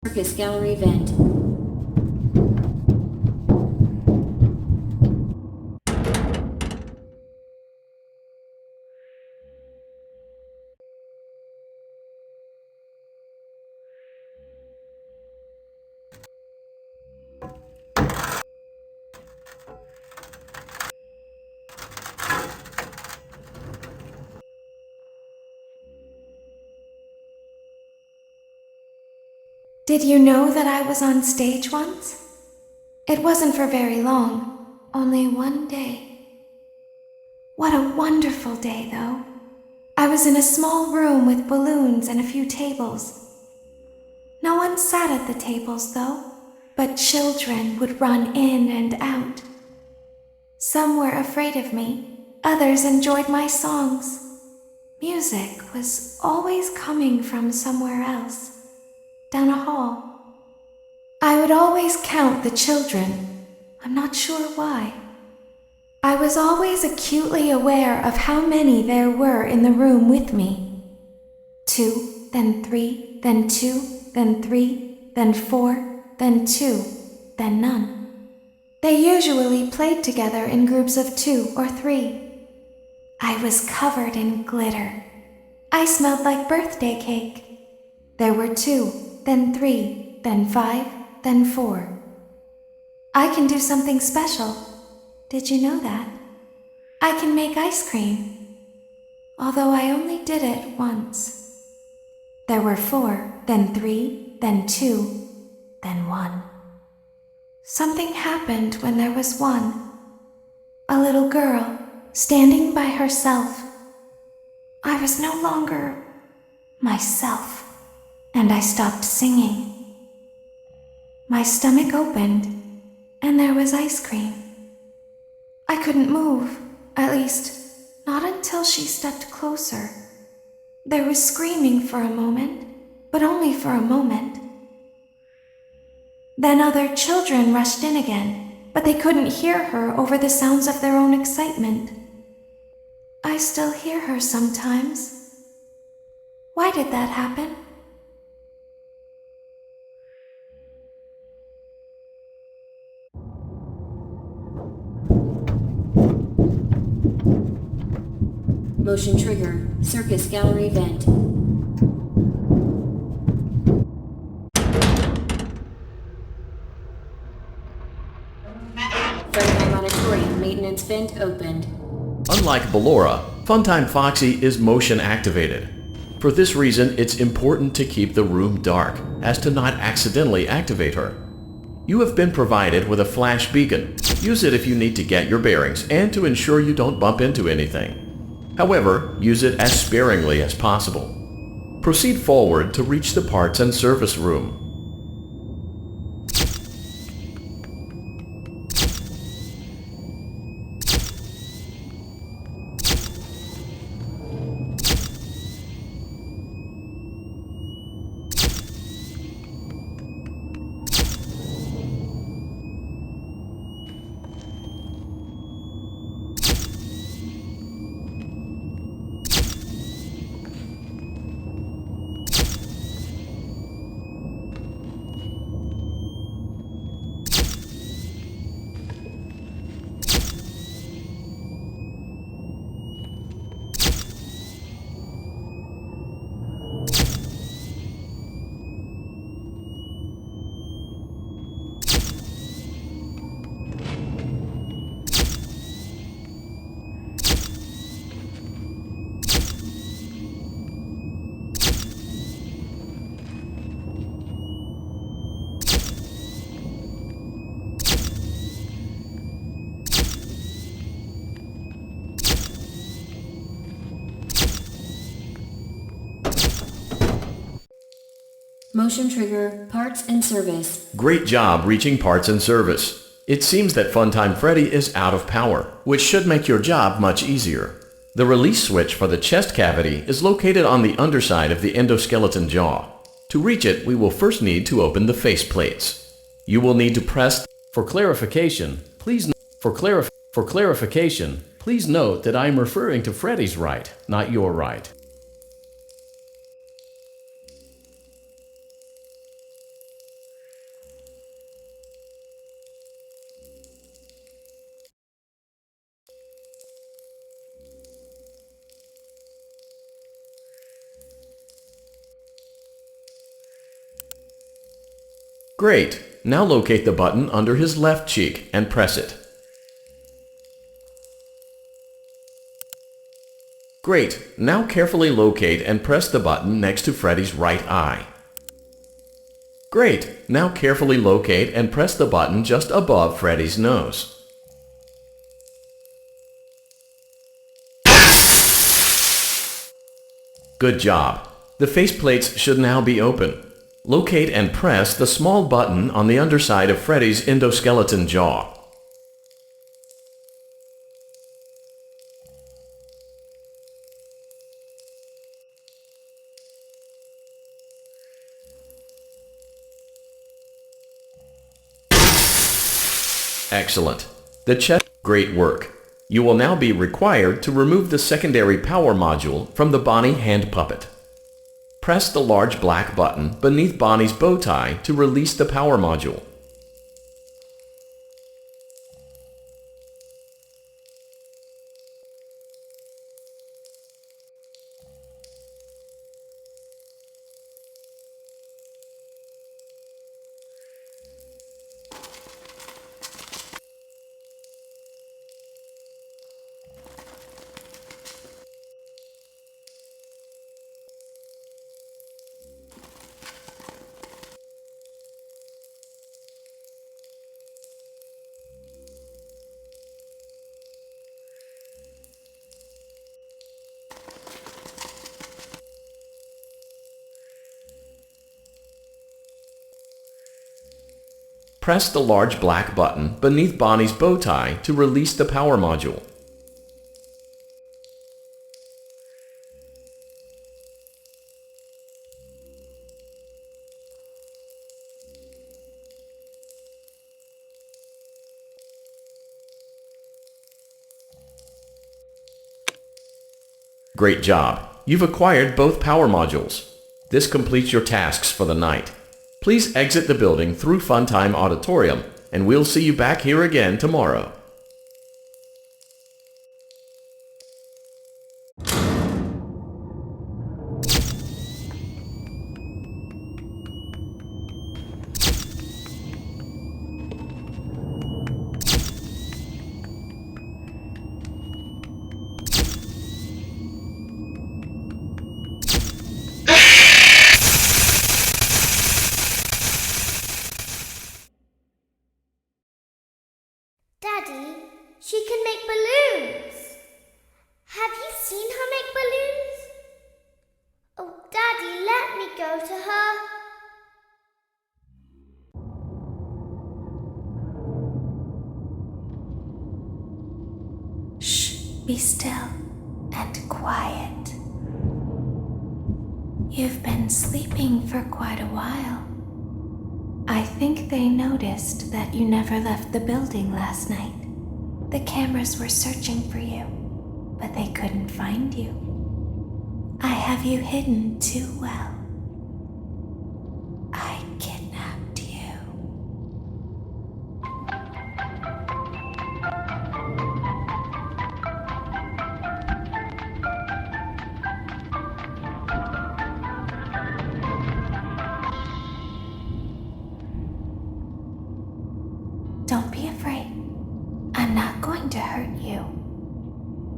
Circus gallery vent. Did you know that I was on stage once? It wasn't for very long, only one day. What a wonderful day, though. I was in a small room with balloons and a few tables. No one sat at the tables, though, but children would run in and out. Some were afraid of me, others enjoyed my songs. Music was always coming from somewhere else. Down a hall. I would always count the children. I'm not sure why. I was always acutely aware of how many there were in the room with me. 2, then 3, then 2, then 3, then 4, then 2, then none. They usually played together in groups of 2 or 3. I was covered in glitter. I smelled like birthday cake. There were 2, then 3, then 5, then 4. I can do something special. Did you know that? I can make ice cream. Although I only did it once. There were 4, then 3, then 2, then 1. Something happened when there was 1. A little girl standing by herself. I was no longer myself. And I stopped singing. My stomach opened, and there was ice cream. I couldn't move, at least, not until she stepped closer. There was screaming for a moment, but only for a moment. Then other children rushed in again, but they couldn't hear her over the sounds of their own excitement. I still hear her sometimes. Why did that happen? Motion trigger. Circus gallery vent. Fredheim Auditorium maintenance vent opened. Unlike Ballora, Funtime Foxy is motion activated. For this reason, it's important to keep the room dark, as to not accidentally activate her. You have been provided with a flash beacon. Use it if you need to get your bearings and to ensure you don't bump into anything. However, use it as sparingly as possible. Proceed forward to reach the parts and service room. Motion trigger. Parts and service. Great job reaching parts and service. It seems that Funtime Freddy is out of power, which should make your job much easier. The release switch for the chest cavity is located on the underside of the endoskeleton jaw. To reach it, we will first need to open the face plates. You will need to press. For clarification, please note that I am referring to Freddy's right, not your right. Great. Now locate the button under his left cheek and press it. Great. Now carefully locate and press the button next to Freddy's right eye. Great. Now carefully locate and press the button just above Freddy's nose. Good job. The faceplates should now be open. Locate and press the small button on the underside of Freddy's endoskeleton jaw. Excellent. The chest. Great work. You will now be required to remove the secondary power module from the Bonnie hand puppet. Press the large black button beneath Bonnie's bow tie to release the power module. Press the large black button beneath Bonnie's bow tie to release the power module. Great job! You've acquired both power modules. This completes your tasks for the night. Please exit the building through Funtime Auditorium, and we'll see you back here again tomorrow. Daddy, she can make balloons. Have you seen her make balloons? Oh, Daddy, let me go to her. Shh, be still and quiet. You've been sleeping for quite a while. I think they noticed that you never left the building last night. The cameras were searching for you, but they couldn't find you. I have you hidden too well. I kidnapped you. Don't be afraid. I'm not going to hurt you.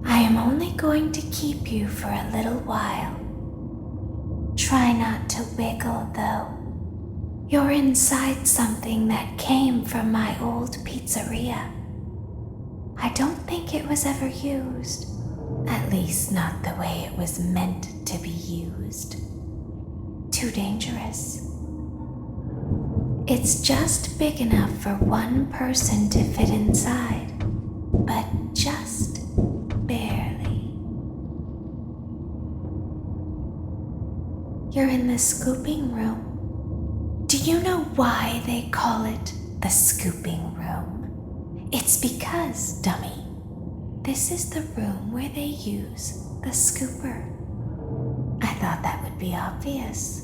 I am only going to keep you for a little while. Try not to wiggle, though. You're inside something that came from my old pizzeria. I don't think it was ever used. At least not the way it was meant to be used. Too dangerous. It's just big enough for one person to fit inside, but just barely. You're in the scooping room. Do you know why they call it the scooping room? It's because, dummy, this is the room where they use the scooper. I thought that would be obvious.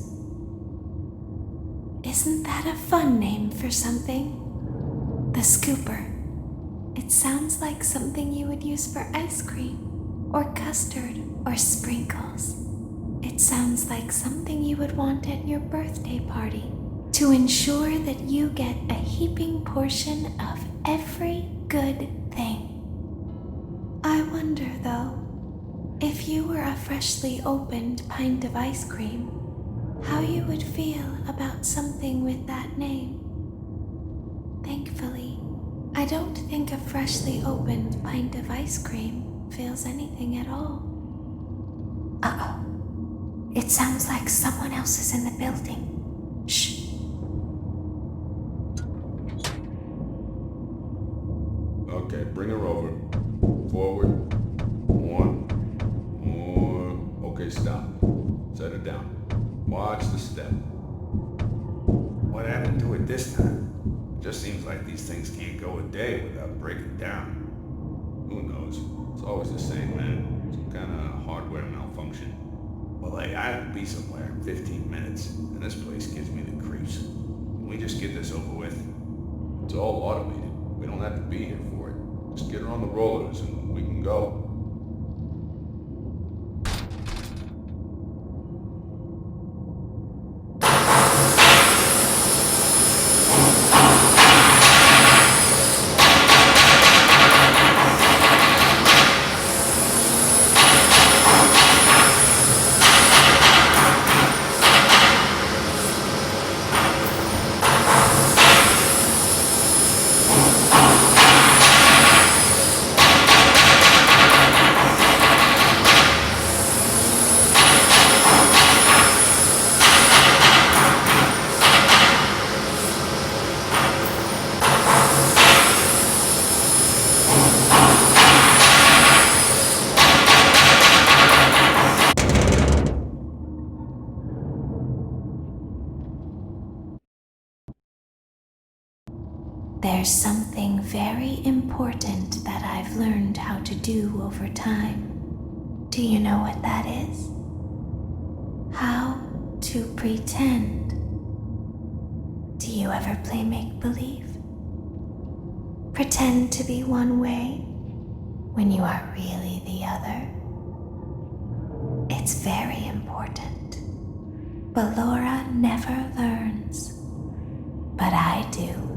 Isn't that a fun name for something? The scooper. It sounds like something you would use for ice cream, or custard, or sprinkles. It sounds like something you would want at your birthday party to ensure that you get a heaping portion of every good thing. I wonder, though, if you were a freshly opened pint of ice cream, how you would feel about something with that name. Thankfully, I don't think a freshly opened pint of ice cream feels anything at all. Uh-oh. It sounds like someone else is in the building. Shh. Okay, bring her over. Forward. One. More. Okay, stop. Set her down. Watch the step. What happened to it this time? Just seems like these things can't go a day without breaking down. Who knows? It's always the same, man. Some kind of hardware malfunction. Well, hey, I have to be somewhere in 15 minutes, and this place gives me the creeps. Can we just get this over with? It's all automated. We don't have to be here for it. Just get her on the rollers and we can go. There's something very important that I've learned how to do over time. Do you know what that is? How to pretend. Do you ever play make-believe? Pretend to be one way when you are really the other. It's very important. Ballora never learns, but I do.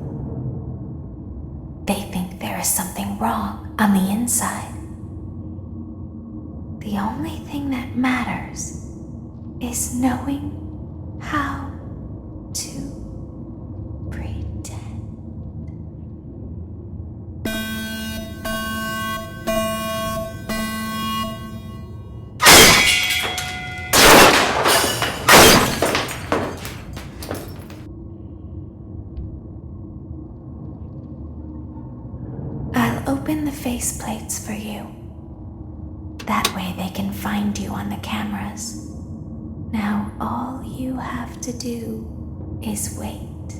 They think there is something wrong on the inside. The only thing that matters is knowing how to pretend. Open the faceplates for you. That way they can find you on the cameras. Now all you have to do is wait.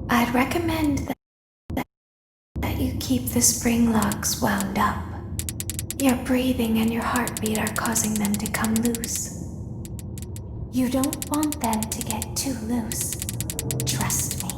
I'd recommend that you keep the spring locks wound up. Your breathing and your heartbeat are causing them to come loose. You don't want them to get too loose. Trust me.